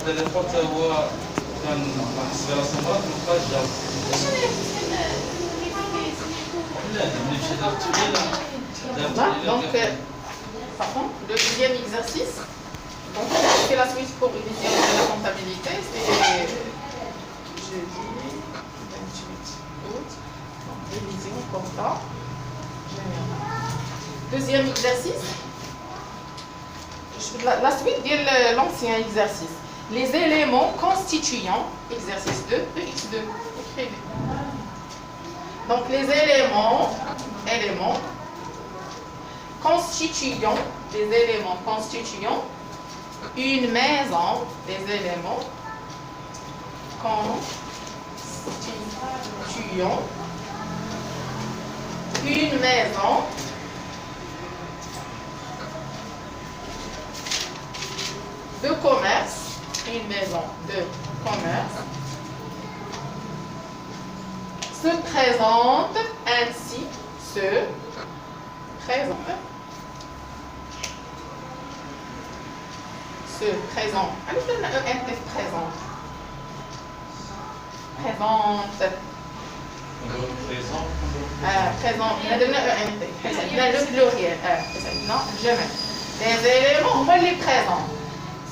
التليفون هو كان بالنسبه للسمرات ما بقاش جاوب. لا نمشي Donc, par contre, le deuxième exercice, donc c'est la suite pour révision de la comptabilité, c'est jeudi 28 août, donc révision compta générale. Deuxième exercice, la suite de l'ancien exercice. Les éléments constituant, exercice 2, EX2, écrivez. Donc les éléments constituant, des éléments constituant une maison, des éléments constituant une maison de commerce, une maison de commerce se présente ainsi, se présente, allez donne un présente, présente, présente, on a donné un le pluriel, non, jamais. Les éléments, on va les présenter.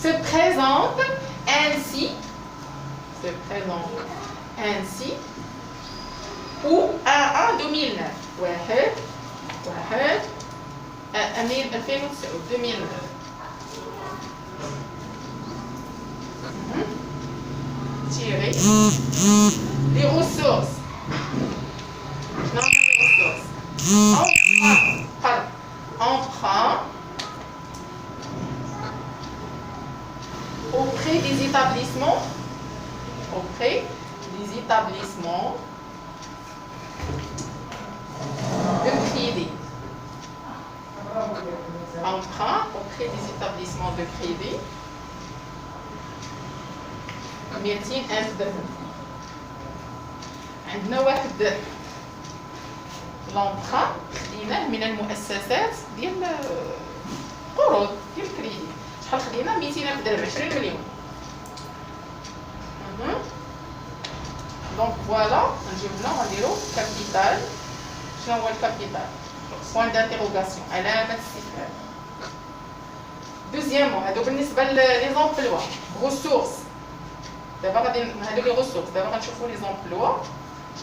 Se présente ainsi, ou à 2009 واحد 2009 tirer les ressources emprunt auprès des établissements de crédit. Emprunt auprès des établissements de crédit. 200,000 درهم. عندنا واحد l'emprunt خديناه من المؤسسات ديال قروض ديال الكريدي. شحال خدينا 200,000 درهم 20 مليون. Donc voilà, نجيو هنا غنديرو capital. شنو هو الكابيتال؟ point d'interrogation علامة استفهام. دوزيامون هادو بالنسبة لي زومبلوا ressources. دابا غادي هادو لي ressources دابا غنشوفو لي زومبلوا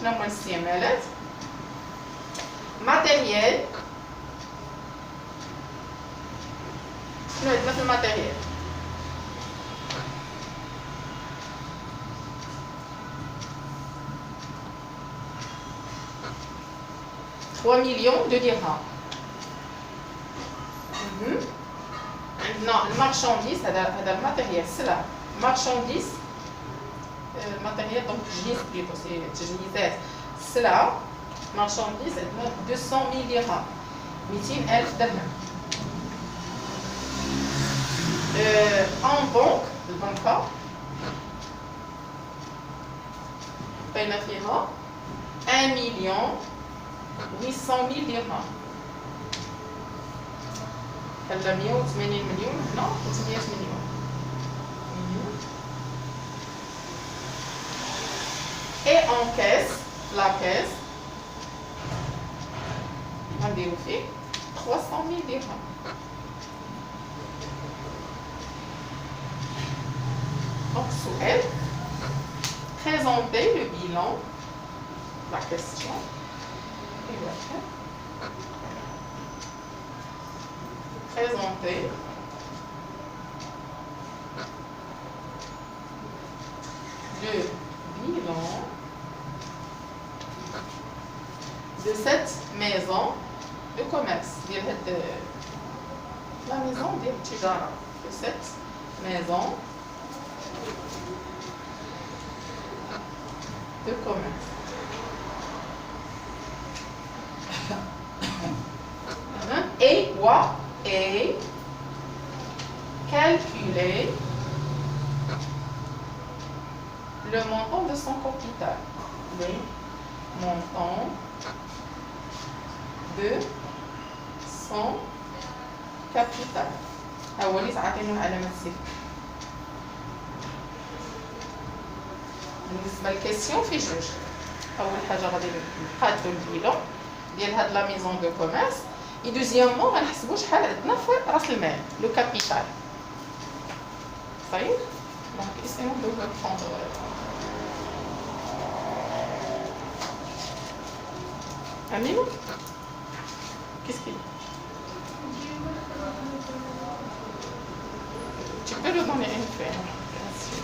شنو هما الاستعمالات. ماتيريال شنو عندنا في الماتيريال؟ millions de dirhams. عندنا المارشانديز هذا الماتيريال سلع مارشانديز الماتيريال دونك تجهيز بليتو سي تجهيزات السلعة مارشانديز عندنا 200,000 درهم 200,000 درهم. ان بنك البنكة بقينا فيها 1,800,000 درهم. هلا 180 مليون هنا 300 مليون. Et en caisse, la caisse, غنديرو فيه 300,000 درهم. Donc السؤال présenter le bilan, la question. Présenter le bilan de cette maison de commerce, la maison de Tijara, de cette maison de commerce. Et calculer le montant de son capital. Le montant de son capital. أولي تعطينا علامة صفر. بالنسبه للكيسيون في جوج. اول حاجه غادي نقادو البيلون ديال هاد لا ميزون دو كوميرس، اي دوزيامون غنحسبوا شحال عندنا في راس المال لو كابيتال. صحيح؟ دونك essayons de reprendre. Amine, qu'est-ce qu'il y a? Tu peux le donner une fois, bien sûr.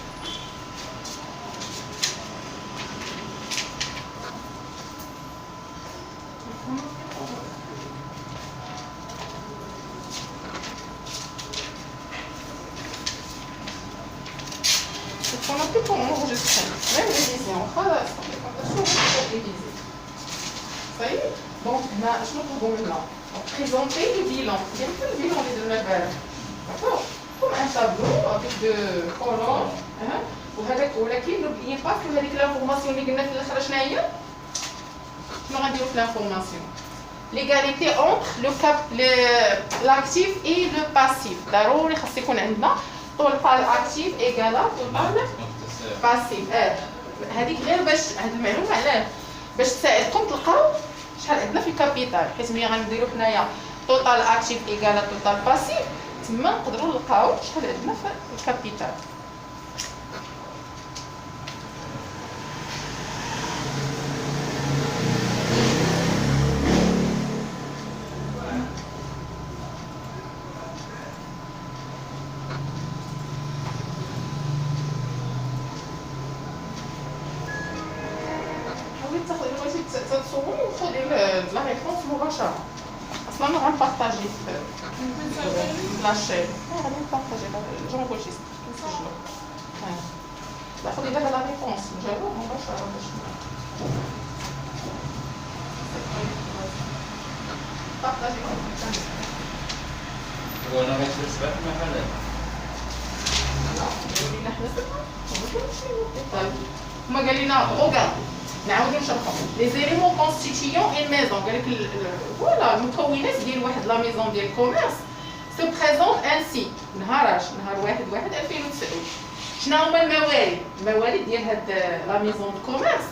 On a plus pour enregistrer, même révision. خلاص شو réviser. Ça y est. Donc شنو نطلبوا maintenant? Présenter le bilan. Bien que le bilan اللي درنا البارح. D'accord? Comme un tableau avec deux colonnes. وهذاك ولكن n'oubliez pas que هذيك l'information اللي قلنا في الاخر شنو هي؟ شنو غنديروا في l'information? L'égalité entre l'actif et le passif. ضروري خاص يكون عندنا total actif égale total passif. هذيك غير باش هاد المعلومه علاه باش تساعدكم تلقاو شحال عندنا في الكابيتال، حيت ملي غنديروا حنايا total actif égale total passif تما نقدروا نلقاو شحال عندنا في الكابيتال. تتصوري وتخدي لا ريبونس مباشرة. اصلا انا غنبارطاجي في لاشين. غادي نبارطاجي جو انغوجيست نسجلو. لا خدي دابا لا ريبونس نجاوبو مباشرة باش بارطاجي. وانا غير سبعة محلات. لا قالوا حنا سبعة. هما قال لنا اوغا نعاودو نشرحو لي زيليمون كونستيتيون اون ميزون. قال لك فوالا المكونات ديال واحد لا ميزون ديال كوميرس سو بريزونت انسي. نهار 1/1/2009 شنو هما الموارد؟ الموارد ديال هاد لا ميزون دو كوميرس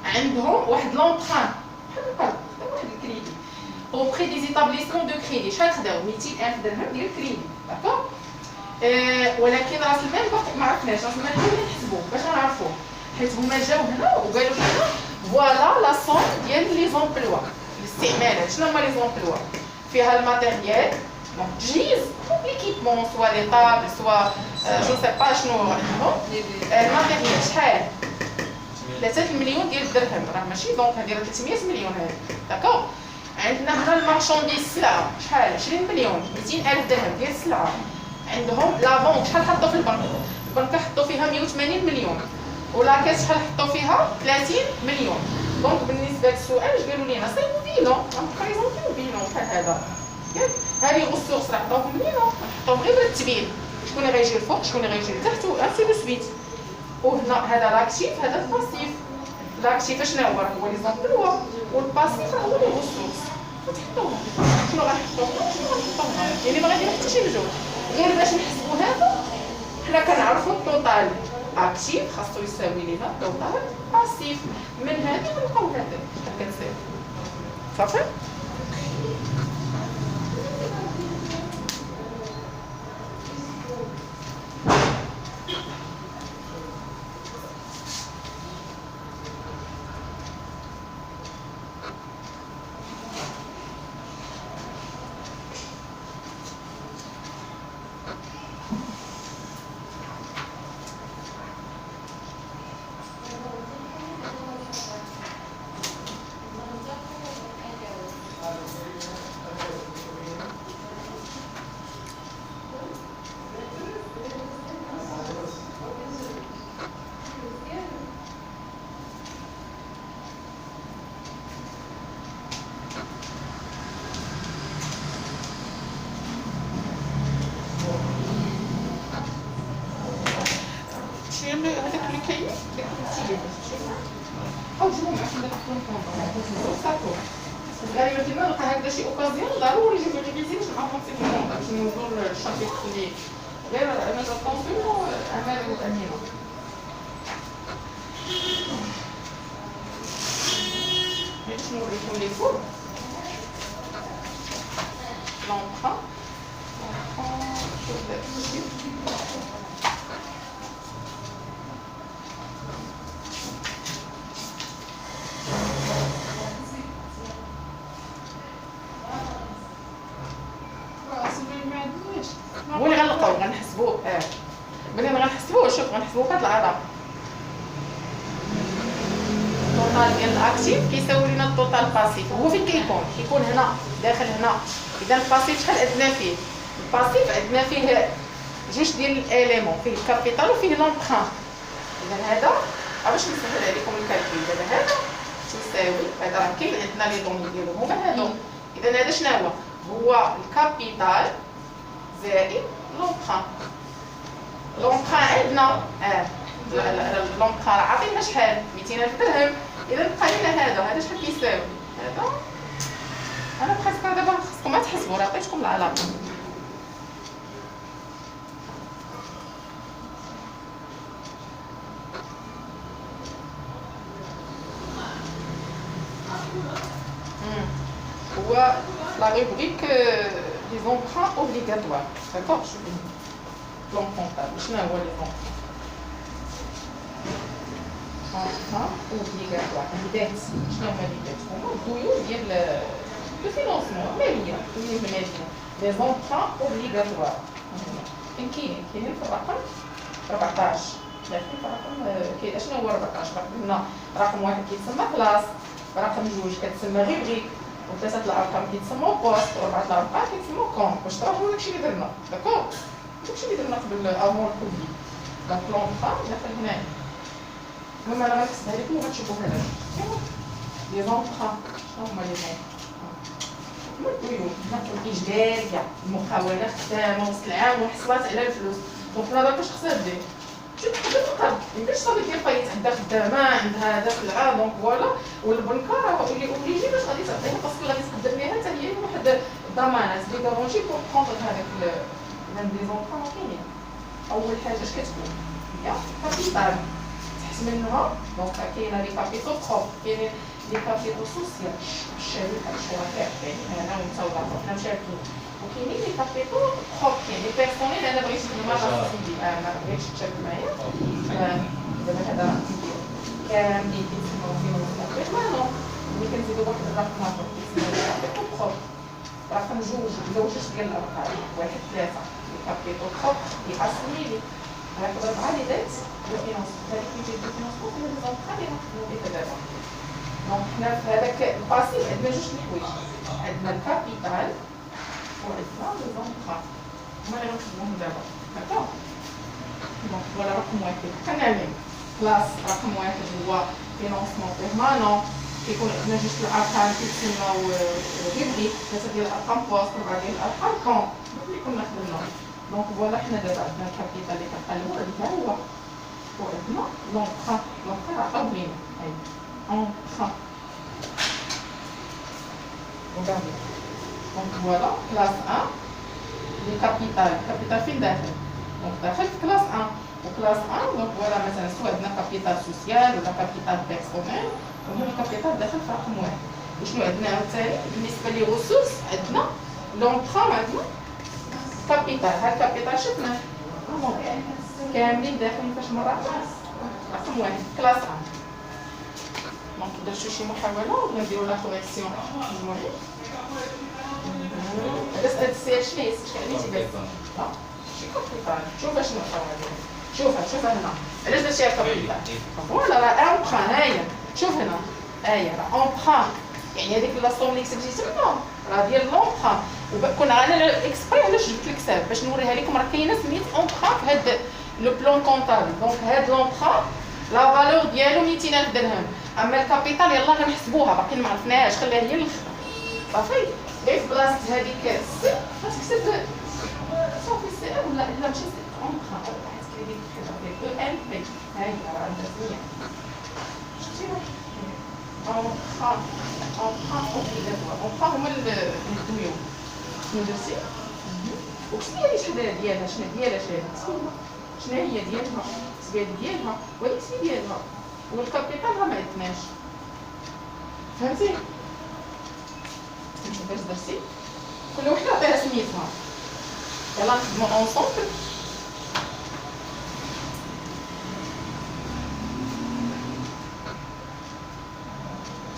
عندهم واحد لونطران بحال القرض واحد الكريدي auprès des établissements de crédit. شحال خداو 200,000 درهم ديال الكريدي. داكوغ. ولكن راس المال باقي ما عرفناش راس المال اللي نحسبوه باش نعرفوه، حيت هما جاو هنا وقالوا لنا فوالا لا سون ديال لي زومبلوا الاستعمالات. شنو هما لي زومبلوا؟ فيها الماتيريال دونك تجهيز ليكيبمون سوا لي طابل سوا جو سي با شنو عندهم الماتيريال. شحال؟ 3 مليون ديال الدرهم. راه ماشي دونك هادي راه 300 مليون هادي. داكوغ. عندنا هنا المارشانديز السلعه شحال؟ 20 مليون 200,000 درهم ديال السلعه. عندهم لا فونت شحال حطوا في البنك؟ البنك حطوا فيها 180 مليون ولا كاس شحال حطوا فيها 30 مليون. دونك بالنسبه للسؤال قالوا لنا صيفوا بيلون غنبريزونطيو بيلون بحال هذا. ياك هذه غوسورس راه عطاوهم لينا نحطوهم غير بالتبيين، شكون اللي غيجي الفوق شكون اللي غيجي لتحت وانسي دو سويت. وهنا هذا لاكتيف هذا الباسيف. لاكتيف شنو هو؟ راه هو لي زومبلوا والباسيف راه هو لي غوسورس. تحطوهم شنو غنحطوهم شنو غنحطوهم يعني ما غادير حتى شي مجهود غير باش نحسبوا هذا. حنا كنعرفوا التوتال اكتيف خاصو يساوي لينا توتال باسيف. من هذه غنلقاو هذا شحال كنساوي. صافي. هذاك اللي كاين او جيبو معاك داك الكونطون غالبا كيما نلقى هكذا شي اوكازيون ضروري نجيب ريفيزي باش نعرف نصيفط الكونطون باش نوصلوا للشابيتر اللي غير انا جو كونسيو امال وامينه. tous les coups. L'emprunt. هو اللي غنلقاو غنحسبوه ملي غنحسبوه شوف غنحسبوه بهاد العلاقه التوتال ديال الاكتيف كيساوي لنا التوتال باسيف هو فين كيكون هنا داخل هنا اذا الباسيف شحال عندنا فيه الباسيف عندنا فيه جوج ديال الاليمون فيه الكابيتال وفيه لومبران اذا هذا باش نسهل عليكم الكالكول دابا هذا تساوي هذا راه كاين عندنا لي دوني ديالو هما هادو اذا هذا شنو هو الكابيتال زائد لومبران لومبران عندنا لومبران راه عاطينا شحال 200,000 درهم اذا بقى لنا هذا شحال كيساوي هذا انا بريسك دابا خصكم ما تحسبوا راه عطيتكم العلاقه هو لا rubrique les emprunts obligatoires d'accord je vais plan comptable شنو هو لي emprunts obligatoires الديت شنو هما لي ديت هما الديون ديال لو فينونسمون الماليه الديون الماليه لي emprunts obligatoires كاينين في الرقم 14 داخلين في الرقم كاين شنو هو 14 قلنا رقم واحد كيتسمى كلاس رقم جوج كتسمى rubrique وثلاثه الارقام كيتسموا بوست وربعه الارقام كيتسموا كونت باش تراجعوا داكشي اللي درنا داكور داكشي اللي درنا قبل امور كوبي دونك لونطرا داخل هنايا المهم انا غنكتبها لكم وغتشوفوا هذا لي زونطرا شنو هما لي زونطرا هما الديون الاجباريه المقاوله خدامه وسط العام وحصلات على الفلوس دونك هذا باش خصها دير شوف حدا القرض مابقاش صافي ديال فايت عندها خدامه عندها هذا سلعه دونك فوالا والبنكه راه اللي اوبليجي باش غادي تعطيها باسكو غادي تقدم ليها حتى هي واحد الضمانات دي كارونتي بور بروندر هذاك لان دي زونطرا كاينين اول حاجه اش كتكون هي كابيتال تحت منها دونك كاينه لي كابيتو بروب كاينين لي كابيتو سوسيال الشركه الشركاء كاينين انا وانت ولا حنا مشاركين وكاينين لي كابيتو بروب كاين لي بيرسونيل انا بغيت نخدم مع راسي ما بغيتش تشارك معايا دابا هذا كاملين كيتسموا فيهم الكابيتال ملي كنزيدو واحد الرقم اخر كيتسمى كابيتو بروب رقم جوج جوج ديال الارقام واحد ثلاثه لي كابيتو بروب ياسميلي هاك 4 لي ديت لو فينونس هذيك اللي جات الفينونسمون فيها لي زونطرا اللي غنخدمو بها دابا دونك حنا في هذاك الباسيف عندنا جوج الحوايج عندنا الكابيتال وعندنا لي زونطرا هما اللي غنخدموهم دابا هكا دونك فوالا رقم واحد كنعمل كلاس رقم واحد هو فينونسمون بيرمانون كيكون عندنا جوج الارقام كيتسماو ريبريك ثلاثه ديال الارقام بوست 4 ديال الارقام كونت اللي كنا خدمنا دونك فوالا حنا دابا عندنا الكابيتال اللي كنقلبو عليه هو وعندنا لونطرا راه قابلين هاي اونطرا وغادي دونك فوالا كلاس 1 لي كابيتال فين داخل دونك داخل في كلاس 1 وكلاس 1 دونك فوالا مثلا سواء عندنا كابيتال سوسيال ولا كابيتال بيرسونيل وهو الكابيتال داخل في رقم واحد وشنو عندنا عاوتاني بالنسبه لي ريسورس عندنا لونطرا عندنا كابيتال هاد الكابيتال شفناه كاملين داخلين فاش مرات رقم واحد كلاس 1 دونك درتو شي محاوله ولا نديرو لا كوريكسيون مجموعي هذا السي اتش ليس شحال تيبان شي كابيتال شوف اشنو شوف هنا علاش درتيها كابيتال فوالا راه امبران هاهي شوف هنا هاهي راه امبران يعني هذيك لاصوم اللي كتبتي تما راه ديال لومبران وكنا انا اكسبري علاش جبت الكتاب باش نوريها لكم راه كاينه سميت امبران في هاد لو بلون كونطابل دونك هاد لومبران لا فالور ديالو 200,000 درهم اما الكابيتال يلاه غنحسبوها باقي ما عرفناهاش خليها هي الاخر صافي غير في بلاصه هذيك سي غتكتب صافي سي ولا ماشي سي امبران حيت كاين ديك او ام بي هاي راه عندها سميه شتي امبران هما الديون شنو درتي وشنو هي الشهاده ديالها شنو ديالها شنو هي ديالها السبيل ديالها والاسم ديالها والكابيتال راه ما عندناش فهمتي كيفاش درتي كل وحده عطيها سميتها يلا نخدمو اونصومبل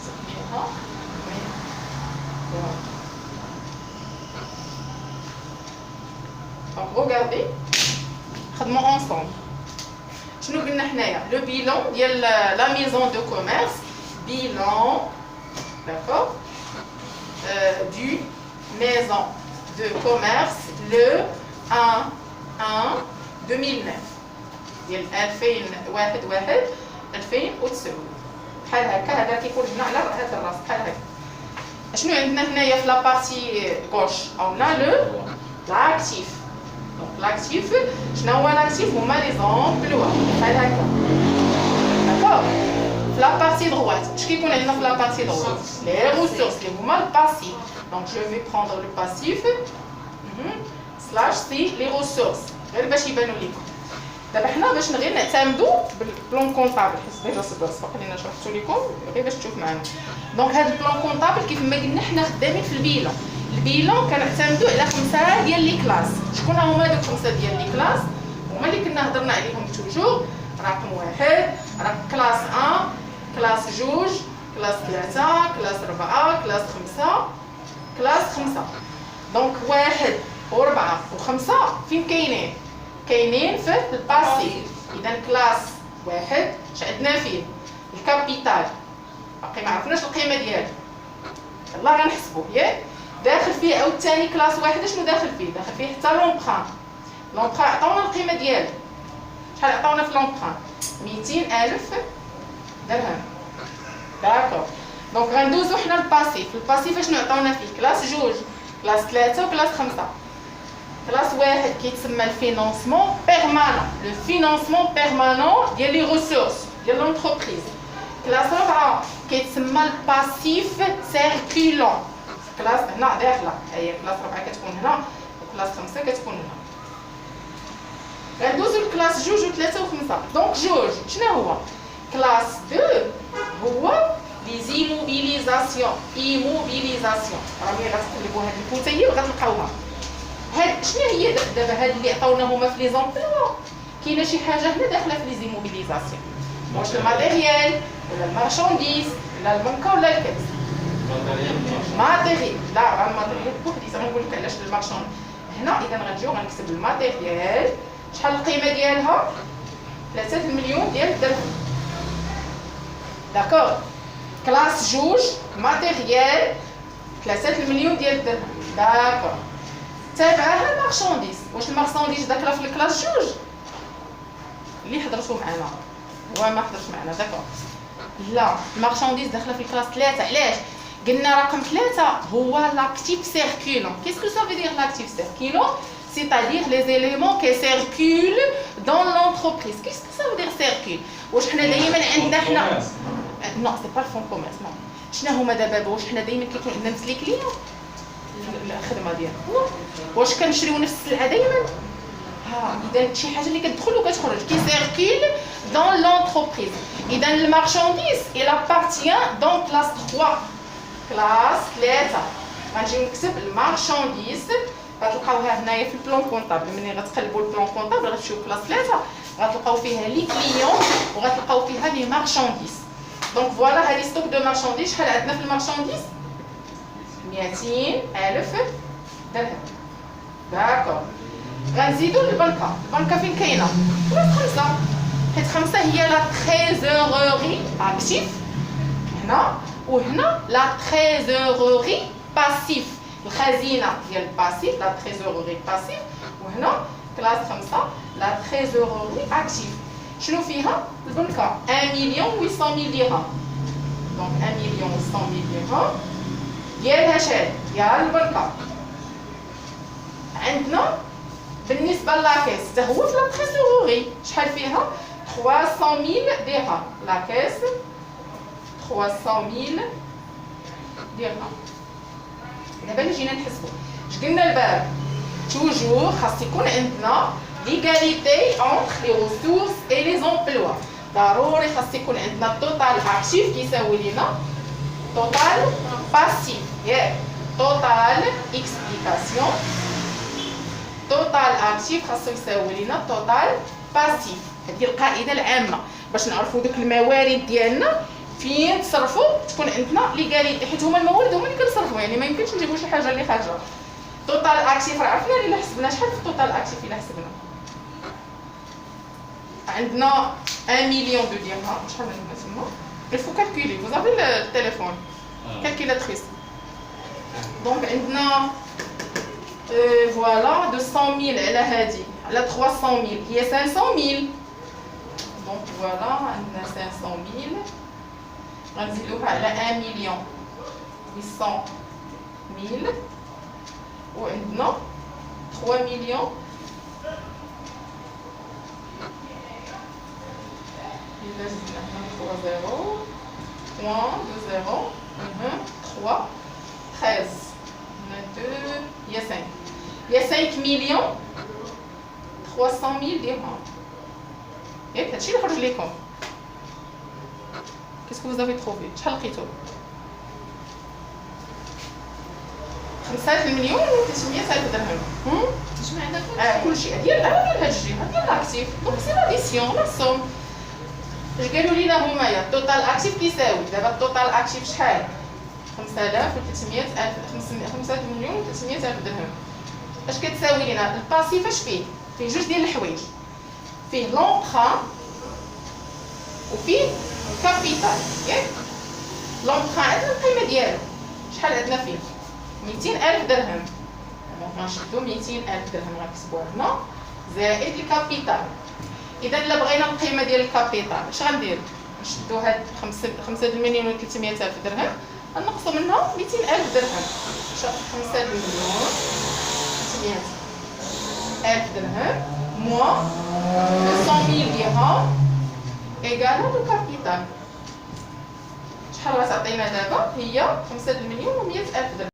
سميتها donc regardez خدمو اونصومبل شنو قلنا حنايا لو بيلون ديال لا ميزون دو كوميرس bilan, d'accord, du maison de commerce le 1/1/2009 ديال 2009 بحال هكا هذا كيكون هنا على هذا الراس بحال هكا شنو عندنا هنايا في لا بارتي غوش عندنا لو لاكتيف دونك لاكتيف شنو هو لاكتيف هما لي زومبلوا بحال هكا داكور la partie droite. Je vais prendre la partie droite. Les ressources, les mouvements passifs. Donc je vais prendre le passif. Slash c'est les ressources. غير باش يبانوا لكم. دابا حنا باش غير نعتمدوا بالبلان كونطابل حيت ديجا سبق لينا شرحتو لكم غير باش تشوف معنا. دونك هذا البلان كونطابل كيف ما قلنا حنا خدامين في البيلون. البيلون كنعتمدوا على 5 ديال لي كلاس. شكون هما دوك 5 ديال لي كلاس؟ هما اللي كنا هضرنا عليهم توجور. رقم 1 رقم كلاس 1 كلاس جوج كلاس 3 كلاس 4 كلاس 5 كلاس 5 دونك 1 و4 و5 فين كاينين؟ كاينين في الباسي اذا كلاس 1 اش عندنا فيه؟ الكابيتال باقي ما عرفناش القيمه ديالو يلاه غنحسبوه ياك داخل فيه عاوتاني كلاس 1 شنو داخل فيه؟ داخل فيه حتى لومبران لومبران عطاونا القيمه ديالو شحال عطاونا في لومبران 200,000 درهم داكور دونك غندوزو حنا الباسيف الباسيف شنو عطاونا فيه كلاس جوج كلاس 3 وكلاس 5 كلاس 1 كيتسمى الفينانسمون بيرمانون لو فينانسمون بيرمانون ديال لي ريسورس ديال لونتربريز كلاس 4 كيتسمى الباسيف سيركولون كلاس هنا داخله هي كلاس 4 كتكون هنا وكلاس 5 كتكون هنا غندوزو لكلاس جوج و3 و5 دونك جوج شنو هو كلاس 2 هو لي زيموبيليزاسيون ايموبيليزاسيون راهي غتقلبوا هاد الكتيب وغتلقاوها هاد شنو هي دابا هاد اللي عطاونا هما في لي زومبلوا كاينه شي حاجه هنا داخله في لي زيموبيليزاسيون واش الماتيريال ولا المارشانديز ولا البنكه ولا الكبس ماتيريال لا الماتيريال بوحديتها غنقول لك علاش المارشاند هنا اذا غنجيو غنكتب الماتيريال شحال القيمه ديالها 3 مليون ديال الدرهم داكور كلاس جوج ماتيريال 3 مليون ديال الدرهم داكور تابعها المارشانديز واش المارشانديز داخله في الكلاس جوج اللي حضرتو معنا هو ما حضرش معنا داكور لا المارشانديز داخله في الكلاس 3 علاش قلنا رقم 3 هو لاكتيف سيركولون كيسكو سا في دير لاكتيف سيركولون c'est-à-dire les éléments qui circulent dans l'entreprise. Qu'est-ce que ça veut dire circule? واش حنا دائما عندنا حنا non c'est pas le fond commerce non شنو هما دابا واش حنا دائما كيكون عندنا نفس لي كليون الخدمه ديالنا واش كنشريو نفس السلعه دائما اذا شي حاجه اللي كتدخل وكتخرج كي سيركول dans l'entreprise اذا المارشانديز il appartient dans classe 3 كلاس 3 غنجي نكتب المارشانديز غتلقاوها هنايا في البلان كونطابل ملي غتقلبوا البلان كونطابل غتمشيو كلاس 3 غتلقاو فيها لي كليون وغتلقاو فيها لي مارشانديز دونك فوالا هادي ستوك دو مارشانديز شحال عندنا في المارشانديز 200,000 درهم داكور غنزيدو للبنكه البنكه فين كاينه كلاس 5 حيت 5 هي لا تريزوروري اكتيف هنا وهنا لا تريزوروري باسيف الخزينه ديال الباسيف لا تريزوروري باسيف وهنا كلاس 5 لا تريزوروري اكتيف شنو فيها البنكه 1,800,000 درهم دونك 1,800,000 درهم ديالها شحال ديال البنكه عندنا بالنسبه لاكيس حتى هو في لا تريزوروري شحال فيها 300,000 درهم لاكيس 300,000 درهم دابا اللي جينا نحسبوا اش قلنا الباب توجور خاص يكون عندنا ليغاليتي اونتر لي ريسورس اي لي زومبلوا ضروري خاص يكون عندنا التوتال اكتيف كيساوي لينا توتال باسيف ياك توتال اكسبليكاسيون توتال اكتيف خاصو يساوي لينا توتال باسيف. هذه القاعده العامه باش نعرفوا دوك الموارد ديالنا فين تصرفوا، تكون عندنا ليغاليتي، حيت هما الموارد هما اللي كنصرفوا، يعني ما يمكنش نجيبوا شي حاجه اللي خارجه. توتال اكتيف راه عرفنا الا حسبنا شحال في التوتال اكتيف الا حسبنا عندنا 1 مليون دو درهم. شحال عندنا تما؟ il faut calculer. vous avez le téléphone calculatrice. donc عندنا فوالا 200,000 على هادي على 300,000 هي 500,000. donc فوالا عندنا 500,000 غنزيدوها على 1 مليون 800,000 وعندنا 3 مليون إلا زدنا هنا 3 زيرو 1 2 0 3 13 2 هي 5 هي 5 مليون 300,000 درهم. ياك هادشي اللي خرج لكم. كيسكو vous avez trouvé؟ شحال لقيتو؟ 5 مليون و 300,000 درهم. تجمع هذا كلشي ديال هاد الجهه ديال الاكتيف. دونك سي لاديسيون لا سوم. اش قالوا لينا هما التوتال اكتيف كيساوي دابا التوتال اكتيف شحال؟ 5 مليون و 300,000 درهم. اش كتساوي لينا الباسيف؟ اش فيه؟ فيه جوج ديال الحوايج، فيه لونطران وفيه كابيتال. ياك لونطران عندنا القيمه ديالو شحال عندنا فيه؟ 200,000 درهم. دونك غنشدو 200,000 درهم غنكتبوها هنا زائد الكابيتال. اذا الا بغينا القيمه ديال الكابيتال اش غندير؟ نشدو هاد 5 مليون و 300,000 درهم نقصوا منها 200,000 درهم. 5 مليون 300,000 درهم موان 200,000 درهم ايكال لو كابيتال. شحال غتعطينا دابا؟ هي 5 مليون و 100,000 درهم.